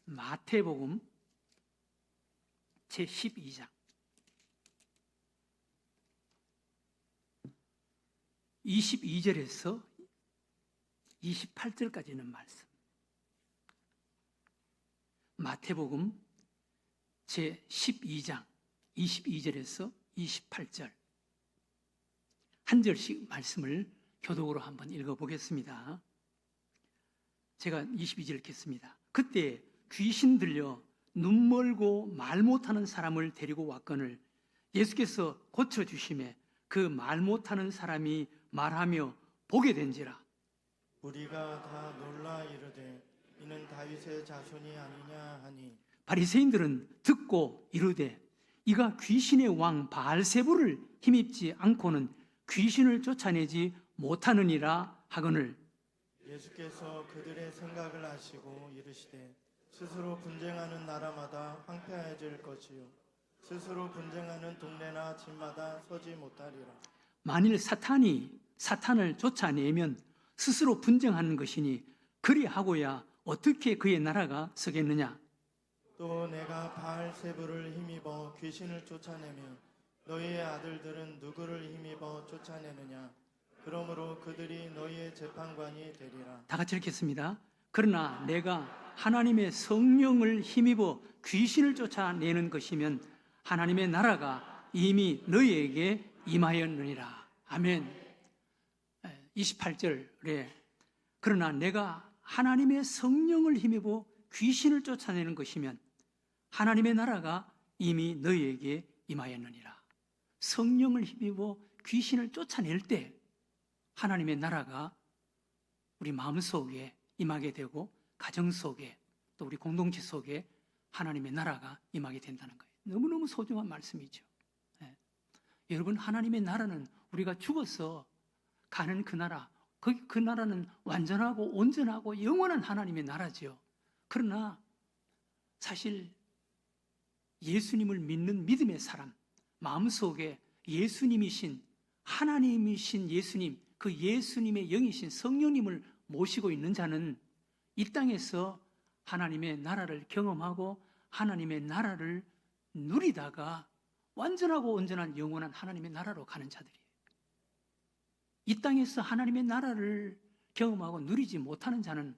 마태복음 제12장 22절에서 28절까지 있는 말씀. 마태복음 제12장 22절에서 28절 한 절씩 말씀을 교독으로 한번 읽어보겠습니다. 제가 22절 읽겠습니다. 그때 귀신 들려 눈 멀고 말 못하는 사람을 데리고 왔거늘 예수께서 고쳐주심에 그 말 못하는 사람이 말하며 보게 된지라. 우리가 다 놀라 이르되 이는 다윗의 자손이 아니냐 하니 바리새인들은 듣고 이르되 이가 귀신의 왕 바알세불을 힘입지 않고는 귀신을 쫓아내지 못하느니라 하거늘 예수께서 그들의 생각을 아시고 이르시되 스스로 분쟁하는 나라마다 황폐해질 것이요 스스로 분쟁하는 동네나 집마다 서지 못하리라. 만일 사탄이 사탄을 쫓아내면 스스로 분쟁하는 것이니 그리하고야 어떻게 그의 나라가 서겠느냐. 또 내가 바알세불을 힘입어 귀신을 쫓아내며 너희의 아들들은 누구를 힘입어 쫓아내느냐. 그러므로 그들이 너희의 재판관이 되리라. 다 같이 읽겠습니다. 그러나 내가 하나님의 성령을 힘입어 귀신을 쫓아내는 것이면 하나님의 나라가 이미 너희에게 임하였느니라. 아멘. 28절에 그러나 내가 하나님의 성령을 힘입어 귀신을 쫓아내는 것이면 하나님의 나라가 이미 너희에게 임하였느니라. 성령을 힘입어 귀신을 쫓아낼 때 하나님의 나라가 우리 마음속에 임하게 되고 가정 속에 또 우리 공동체 속에 하나님의 나라가 임하게 된다는 거예요. 너무너무 소중한 말씀이죠. 여러분, 하나님의 나라는 우리가 죽어서 가는 그 나라, 그 나라는 완전하고 온전하고 영원한 하나님의 나라죠. 그러나 사실 예수님을 믿는 믿음의 사람, 마음속에 예수님이신 하나님이신 예수님, 그 예수님의 영이신 성령님을 모시고 있는 자는 이 땅에서 하나님의 나라를 경험하고 하나님의 나라를 누리다가 완전하고 온전한 영원한 하나님의 나라로 가는 자들이에요. 이 땅에서 하나님의 나라를 경험하고 누리지 못하는 자는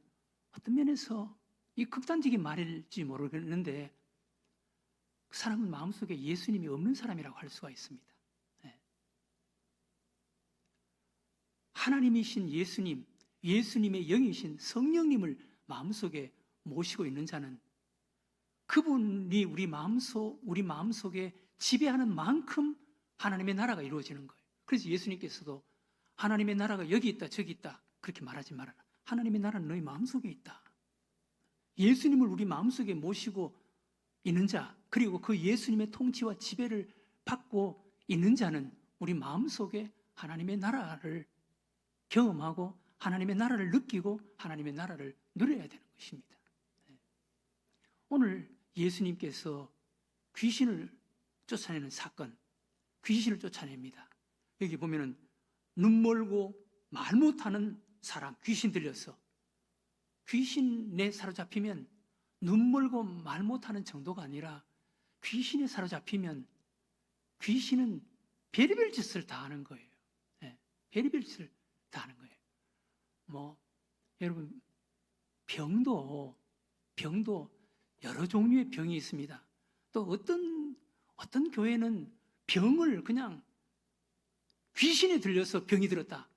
어떤 면에서 이 극단적인 말일지 모르겠는데 그 사람은 마음속에 예수님이 없는 사람이라고 할 수가 있습니다. 하나님이신 예수님, 예수님의 영이신 성령님을 마음속에 모시고 있는 자는 그분이 우리 마음속에 지배하는 만큼 하나님의 나라가 이루어지는 거예요. 그래서 예수님께서도 하나님의 나라가 여기 있다 저기 있다 그렇게 말하지 말아라. 하나님의 나라는 너희 마음속에 있다. 예수님을 우리 마음속에 모시고 있는 자, 그리고 그 예수님의 통치와 지배를 받고 있는 자는 우리 마음속에 하나님의 나라를 경험하고 하나님의 나라를 느끼고 하나님의 나라를 누려야 되는 것입니다. 오늘 예수님께서 귀신을 쫓아내는 사건, 귀신을 쫓아냅니다. 여기 보면은 눈 멀고 말 못하는 사람, 귀신 들려서 귀신에 사로잡히면 눈 멀고 말 못하는 정도가 아니라 귀신에 사로잡히면 귀신은 별의별 짓을 다 하는 거예요. 별의별 짓을 다 하는 거예요. 여러분, 병도 여러 종류의 병이 있습니다. 또 어떤 교회는 병을 그냥 귀신에 들려서 병이 들었다.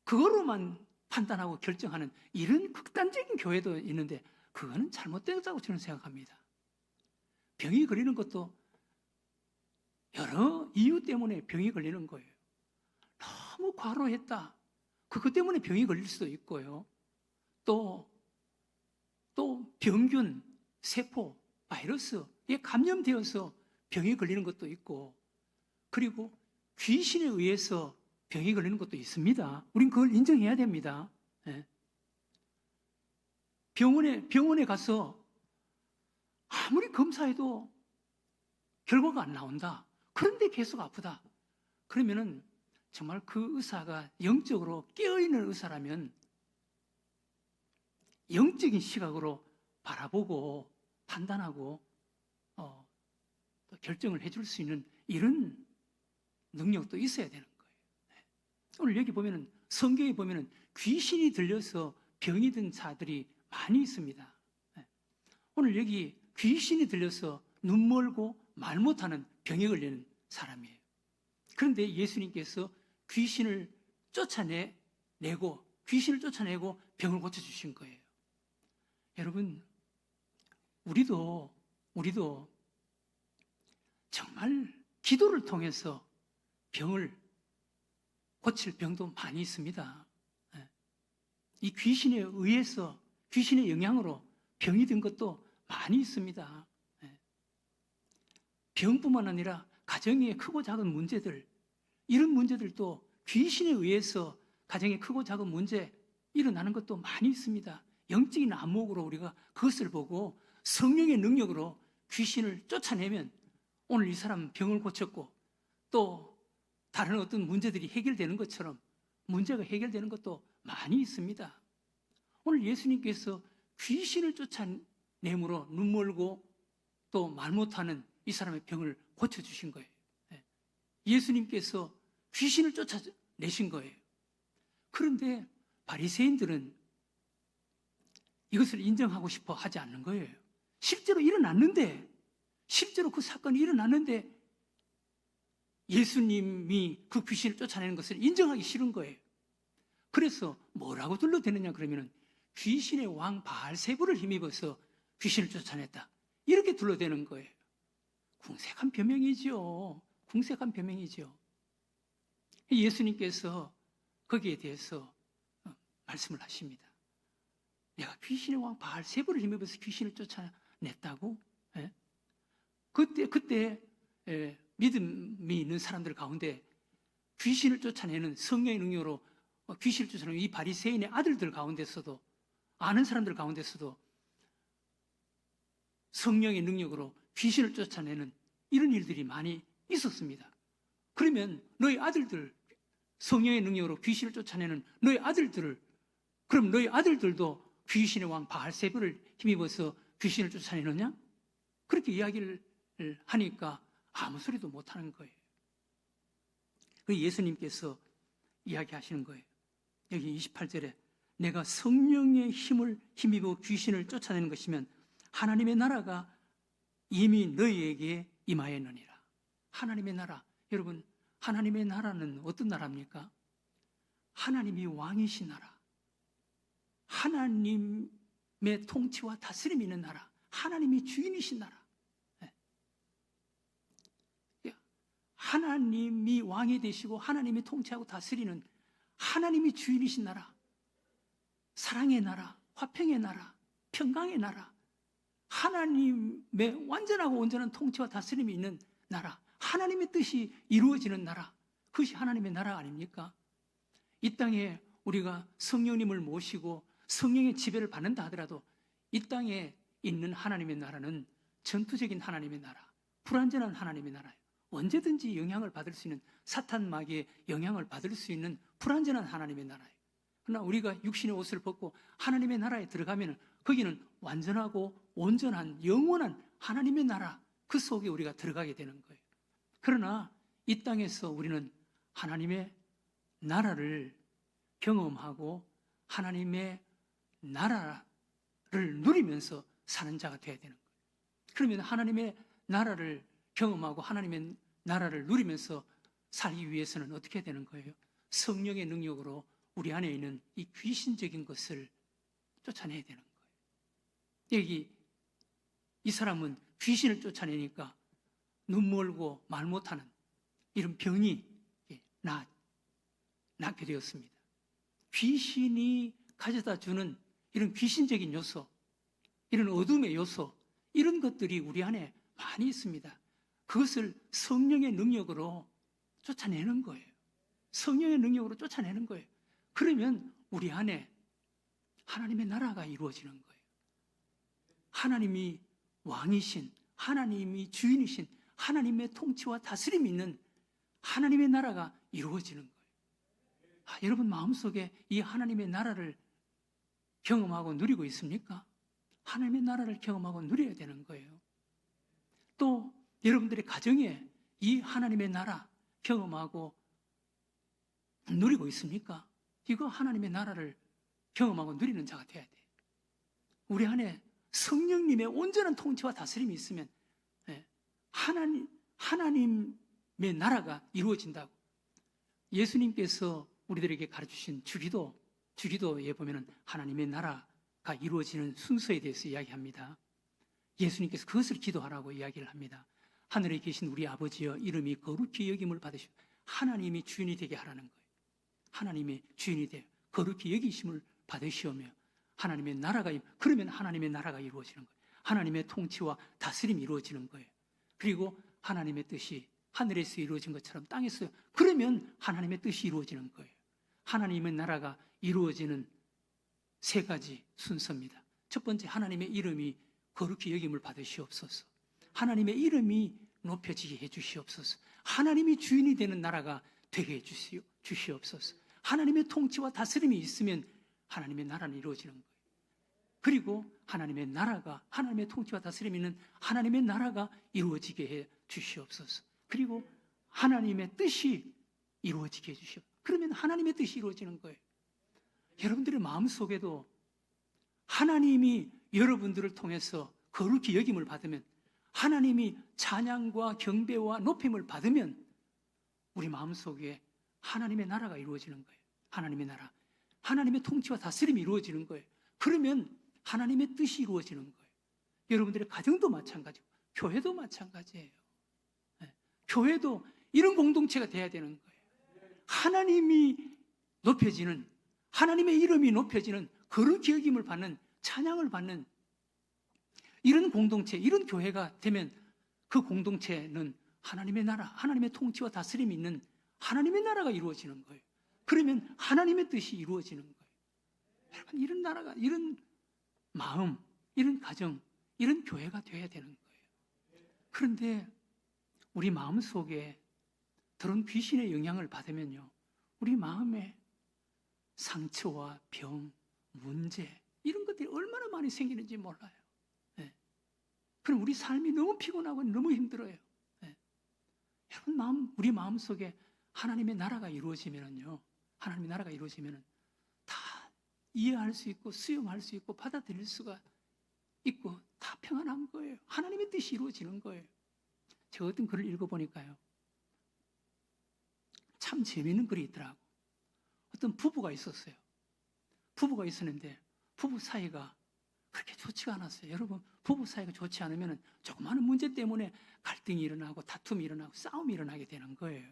그거로만 판단하고 결정하는 이런 극단적인 교회도 있는데 그거는 잘못되었다고 저는 생각합니다. 병이 걸리는 것도 여러 이유 때문에 병이 걸리는 거예요. 너무 과로했다. 그것 때문에 병이 걸릴 수도 있고요. 또 병균, 세포, 바이러스에 감염되어서 병이 걸리는 것도 있고 그리고 귀신에 의해서 병이 걸리는 것도 있습니다. 우린 그걸 인정해야 됩니다. 병원에 가서 아무리 검사해도 결과가 안 나온다. 그런데 계속 아프다. 그러면은 정말 그 의사가 영적으로 깨어있는 의사라면 영적인 시각으로 바라보고 판단하고 또 결정을 해줄 수 있는 이런 능력도 있어야 되는 거예요. 오늘 여기 보면은 성경에 보면은 귀신이 들려서 병이 든 자들이 많이 있습니다. 오늘 여기 귀신이 들려서 눈 멀고 말 못하는 병에 걸리는 사람이에요. 그런데 예수님께서 귀신을 쫓아내고 병을 고쳐주신 거예요. 여러분, 우리도 정말 기도를 통해서 병을 고칠 병도 많이 있습니다. 이 귀신에 의해서, 귀신의 영향으로 병이 든 것도 많이 있습니다. 병뿐만 아니라 가정의 크고 작은 문제들, 이런 문제들도 귀신에 의해서 가정의 크고 작은 문제 일어나는 것도 많이 있습니다. 영적인 안목으로 우리가 그것을 보고 성령의 능력으로 귀신을 쫓아내면 오늘 이 사람 병을 고쳤고 또 다른 어떤 문제들이 해결되는 것처럼 문제가 해결되는 것도 많이 있습니다. 오늘 예수님께서 귀신을 쫓아내므로 눈 멀고 또 말 못하는 이 사람의 병을 고쳐주신 거예요. 예수님께서 귀신을 쫓아내신 거예요. 그런데 바리새인들은 이것을 인정하고 싶어 하지 않는 거예요. 실제로 그 사건이 일어났는데 예수님이 그 귀신을 쫓아내는 것을 인정하기 싫은 거예요. 그래서 뭐라고 둘러대느냐 그러면은 귀신의 왕 바알세불을 힘입어서 귀신을 쫓아냈다. 이렇게 둘러대는 거예요. 궁색한 변명이지요. 예수님께서 거기에 대해서 말씀을 하십니다. 내가 귀신의 왕 바알세불을 힘입어서 귀신을 쫓아냈다고? 그때 믿음이 있는 사람들 가운데 귀신을 쫓아내는 성령의 능력으로 귀신을 쫓아내는 이 바리새인의 아들들 가운데서도 아는 사람들 가운데서도 성령의 능력으로 귀신을 쫓아내는 이런 일들이 많이 있었습니다. 그러면 너희 아들들 성령의 능력으로 귀신을 쫓아내는 너희 아들들을 그럼 너희 아들들도 귀신의 왕 바알세불을 힘입어서 귀신을 쫓아내느냐? 그렇게 이야기를 하니까 아무 소리도 못하는 거예요. 그 예수님께서 이야기하시는 거예요. 여기 28절에 내가 성령의 힘을 힘입어 귀신을 쫓아내는 것이면 하나님의 나라가 이미 너희에게 임하였느니라. 하나님의 나라. 여러분, 하나님의 나라는 어떤 나라입니까? 하나님이 왕이신 나라. 하나님의 통치와 다스림이 있는 나라. 하나님이 주인이신 나라. 하나님이 왕이 되시고 하나님이 통치하고 다스리는 하나님이 주인이신 나라. 사랑의 나라, 화평의 나라, 평강의 나라. 하나님의 완전하고 온전한 통치와 다스림이 있는 나라. 하나님의 뜻이 이루어지는 나라. 그것이 하나님의 나라 아닙니까? 이 땅에 우리가 성령님을 모시고 성령의 지배를 받는다 하더라도 이 땅에 있는 하나님의 나라는 전투적인 하나님의 나라, 불완전한 하나님의 나라예요. 언제든지 영향을 받을 수 있는 사탄 마귀의 영향을 받을 수 있는 불완전한 하나님의 나라예요. 그러나 우리가 육신의 옷을 벗고 하나님의 나라에 들어가면 거기는 완전하고 온전한 영원한 하나님의 나라 그 속에 우리가 들어가게 되는 거예요. 그러나 이 땅에서 우리는 하나님의 나라를 경험하고 하나님의 나라를 누리면서 사는 자가 되어야 되는 거예요. 그러면 하나님의 나라를 경험하고 하나님의 나라를 누리면서 살기 위해서는 어떻게 해야 되는 거예요? 성령의 능력으로 우리 안에 있는 이 귀신적인 것을 쫓아내야 되는 거예요. 여기 이 사람은 귀신을 쫓아내니까 눈 멀고 말 못하는 이런 병이 낫게 되었습니다. 귀신이 가져다 주는 이런 귀신적인 요소, 이런 어둠의 요소, 이런 것들이 우리 안에 많이 있습니다. 그것을 성령의 능력으로 쫓아내는 거예요. 성령의 능력으로 쫓아내는 거예요. 그러면 우리 안에 하나님의 나라가 이루어지는 거예요. 하나님이 왕이신, 하나님이 주인이신, 하나님의 통치와 다스림이 있는 하나님의 나라가 이루어지는 거예요. 여러분 마음속에 이 하나님의 나라를 경험하고 누리고 있습니까? 하나님의 나라를 경험하고 누려야 되는 거예요. 또 여러분들의 가정에 이 하나님의 나라 경험하고 누리고 있습니까? 이거 하나님의 나라를 경험하고 누리는 자가 돼야 돼. 우리 안에 성령님의 온전한 통치와 다스림이 있으면 하나님의 나라가 이루어진다고. 예수님께서 우리들에게 가르치신 주기도에 보면 하나님의 나라가 이루어지는 순서에 대해서 이야기합니다. 예수님께서 그것을 기도하라고 이야기를 합니다. 하늘에 계신 우리 아버지여 이름이 거룩히 여김을 받으시고 하나님이 주인이 되게 하라는 거예요. 하나님의 주인이 되어 거룩히 여기심을 받으시오며 하나님의 나라가, 그러면 하나님의 나라가 이루어지는 거예요. 하나님의 통치와 다스림이 이루어지는 거예요. 그리고 하나님의 뜻이 하늘에서 이루어진 것처럼 땅에서, 그러면 하나님의 뜻이 이루어지는 거예요. 하나님의 나라가 이루어지는 세 가지 순서입니다. 첫 번째, 하나님의 이름이 거룩히 여김을 받으시옵소서. 하나님의 이름이 높여지게 해주시옵소서. 하나님이 주인이 되는 나라가 되게 해주시옵소서. 하나님의 통치와 다스림이 있으면 하나님의 나라는 이루어지는 거예요. 그리고 하나님의 나라가, 하나님의 통치와 다스림이 있는 하나님의 나라가 이루어지게 해 주시옵소서. 그리고 하나님의 뜻이 이루어지게 해 주시옵소서. 그러면 하나님의 뜻이 이루어지는 거예요. 여러분들의 마음속에도 하나님이 여러분들을 통해서 거룩히 여김을 받으면, 하나님이 찬양과 경배와 높임을 받으면 우리 마음속에 하나님의 나라가 이루어지는 거예요. 하나님의 나라, 하나님의 통치와 다스림이 이루어지는 거예요. 그러면 하나님의 뜻이 이루어지는 거예요. 여러분들의 가정도 마찬가지고 교회도 마찬가지예요. 교회도 이런 공동체가 돼야 되는 거예요. 하나님이 높여지는, 하나님의 이름이 높여지는, 거룩히 여김을 받는, 찬양을 받는 이런 공동체, 이런 교회가 되면 그 공동체는 하나님의 나라, 하나님의 통치와 다스림이 있는 하나님의 나라가 이루어지는 거예요. 그러면 하나님의 뜻이 이루어지는 거예요. 여러분, 이런 나라가, 이런 마음, 이런 가정, 이런 교회가 되어야 되는 거예요. 그런데 우리 마음 속에 그런 귀신의 영향을 받으면요, 우리 마음에 상처와 병, 문제, 이런 것들이 얼마나 많이 생기는지 몰라요. 그럼 우리 삶이 너무 피곤하고 너무 힘들어요. 여러분, 우리 마음 속에 하나님의 나라가 이루어지면요, 하나님의 나라가 이루어지면 다 이해할 수 있고 수용할 수 있고 받아들일 수가 있고 다 평안한 거예요. 하나님의 뜻이 이루어지는 거예요. 제가 어떤 글을 읽어보니까요, 참 재미있는 글이 있더라고. 어떤 부부가 있었어요. 부부가 있었는데 부부 사이가 그렇게 좋지가 않았어요. 여러분, 부부 사이가 좋지 않으면 조그마한 문제 때문에 갈등이 일어나고 다툼이 일어나고 싸움이 일어나게 되는 거예요.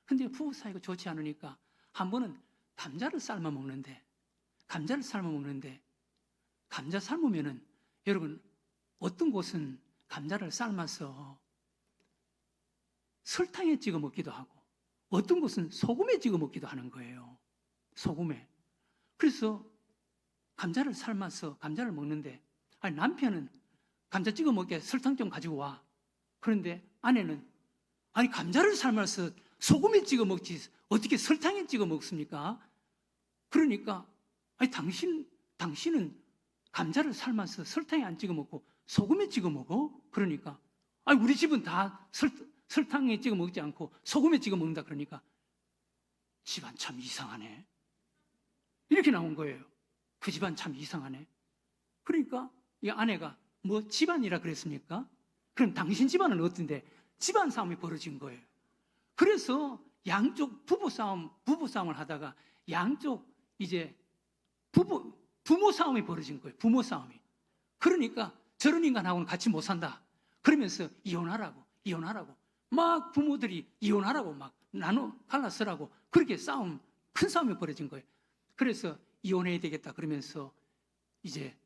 근데 부부 사이가 좋지 않으니까 한 번은 감자를 삶아 먹는데 감자 삶으면은, 여러분, 어떤 곳은 감자를 삶아서 설탕에 찍어 먹기도 하고 어떤 곳은 소금에 찍어 먹기도 하는 거예요. 소금에. 그래서 감자를 삶아서 감자를 먹는데, 남편은 감자 찍어 먹게 설탕 좀 가지고 와. 그런데 아내는, 감자를 삶아서 소금에 찍어 먹지 어떻게 설탕에 찍어 먹습니까? 그러니까 당신은 감자를 삶아서 설탕에 안 찍어 먹고 소금에 찍어 먹어? 그러니까 우리 집은 다 설탕에 찍어 먹지 않고 소금에 찍어 먹는다. 그러니까 집안 참 이상하네, 이렇게 나온 거예요. 그 집안 참 이상하네. 그러니까 이 아내가, 뭐 집안이라 그랬습니까? 그럼 당신 집안은 어떤데? 집안 싸움이 벌어진 거예요. 그래서 양쪽 부부싸움을 하다가 양쪽 이제 부모 싸움이 벌어진 거예요. 부모 싸움이. 그러니까 저런 인간하고는 같이 못 산다. 그러면서 이혼하라고 막 부모들이 이혼하라고 막 갈라서라고 그렇게 큰 싸움이 벌어진 거예요. 그래서 이혼해야 되겠다 그러면서 이제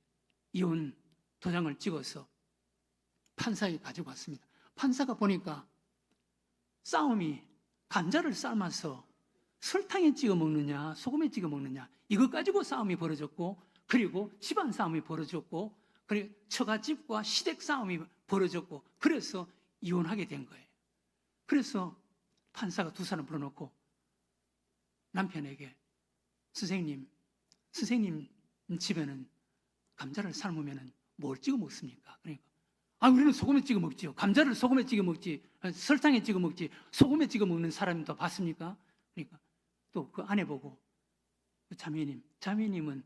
이혼 도장을 찍어서 판사에 가지고 왔습니다. 판사가 보니까 싸움이 감자를 삶아서 설탕에 찍어 먹느냐 소금에 찍어 먹느냐 이거 가지고 싸움이 벌어졌고, 그리고 집안 싸움이 벌어졌고, 그리고 처가집과 시댁 싸움이 벌어졌고, 그래서 이혼하게 된 거예요. 그래서 판사가 두 사람 불러놓고 남편에게, 선생님 집에는 감자를 삶으면 뭘 찍어 먹습니까? 그러니까 우리는 소금에 찍어 먹지요. 감자를 소금에 찍어 먹지, 설탕에 찍어 먹지, 소금에 찍어 먹는 사람도 봤습니까? 그러니까 또 그 아내 보고 자매님은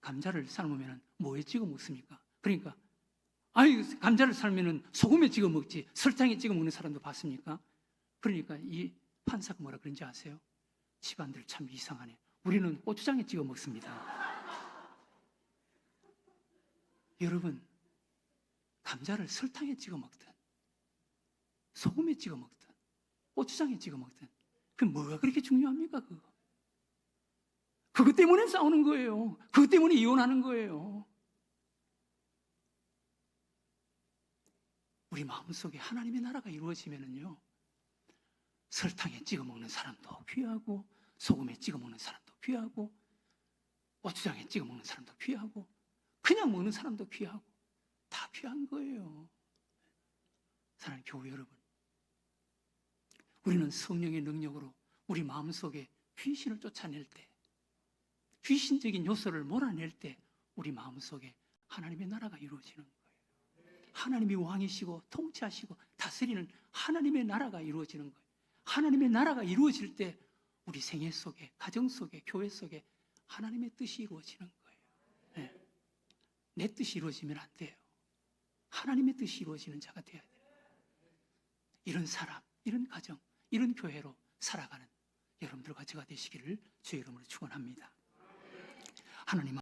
감자를 삶으면 뭐에 찍어 먹습니까? 그러니까 감자를 삶으면 소금에 찍어 먹지 설탕에 찍어 먹는 사람도 봤습니까? 그러니까 이 판사가 뭐라 그런지 아세요? 집안들 참 이상하네. 우리는 고추장에 찍어 먹습니다. 여러분, 감자를 설탕에 찍어 먹든 소금에 찍어 먹든 고추장에 찍어 먹든 그 뭐가 그렇게 중요합니까? 그것 때문에 싸우는 거예요. 그것 때문에 이혼하는 거예요. 우리 마음속에 하나님의 나라가 이루어지면요, 설탕에 찍어 먹는 사람도 귀하고 소금에 찍어 먹는 사람도 귀하고 고추장에 찍어 먹는 사람도 귀하고 그냥 먹는 사람도 귀하고 다 귀한 거예요. 사랑하는 교회 여러분, 우리는 성령의 능력으로 우리 마음속에 귀신을 쫓아낼 때, 귀신적인 요소를 몰아낼 때 우리 마음속에 하나님의 나라가 이루어지는 거예요. 하나님이 왕이시고 통치하시고 다스리는 하나님의 나라가 이루어지는 거예요. 하나님의 나라가 이루어질 때 우리 생애 속에, 가정 속에, 교회 속에 하나님의 뜻이 이루어지는 거예요. 네. 내 뜻이 이루어지면 안 돼요. 하나님의 뜻이 이루어지는 자가 되어야 돼요. 이런 사람, 이런 가정, 이런 교회로 살아가는 여러분들과 제가 되시기를 주의 이름으로 축원합니다. 하나님